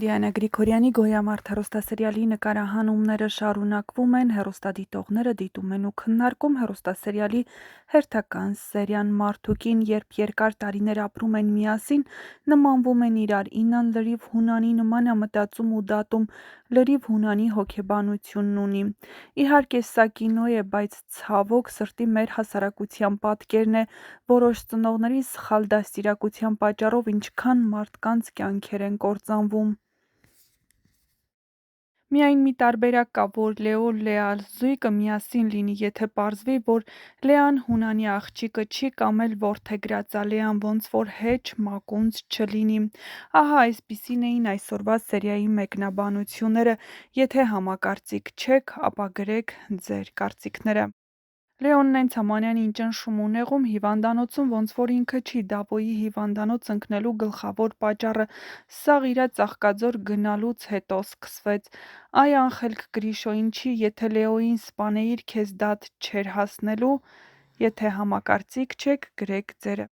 Դիանա Գրիգորյանի «Գոյամարտ» հեռուստասերիալի նկարահանումները շարունակվում են, հեռուստադիտողները դիտում են ու քննարկում հեռուստասերիալի հերթական սերիան։ Մարդուկին, երբ երկար տարիներ ապրում են միասին, նմանվում են իրար, Իննան լրիվ հունանի նման է մտածում ու դատում, լրիվ հունանի հոգեբանությունն ունի։ Իհարկե սա կինո է, բայց ցավոք սրտի մեր հասարակության պատկերն է, որոշ ծնողների սխալ դաստիարակության պատճառով ինչքան մարդկանց կյանքեր են կործանվում։ Միայն մի տարբերակ կա, որ Լեո Լեազույգը միասին լինի, եթե պարզվի, որ Լեան հունանի աղջիկը չի կամ էլ որդեգրած ա, Լեան ոնց որ հեչ մակունց չլինի։ Ահա այսպիսին էին այսօրվա սերիայի մեկնաբանությունները, եթե համակարծիք չեք, ապա գրեք ձեր կարծիքները։ Լեոնն են Թամանյանին ճնշում ու նեղում հիվանդանոցում, ոնց որ ինքը չի Դավոյի հիվանդանոց ընկնելու գլխավոր պատճառը, սաղ իրա Ծաղկաձոր գնալուց հետո սկսվեց։ Այ անխելք Գրիշո, ինչի, եթե Լեոյին սպանեիր, քեզ դատ չէր հասնելու։ Եթե համակարծիք չեք, գրեք ձերը։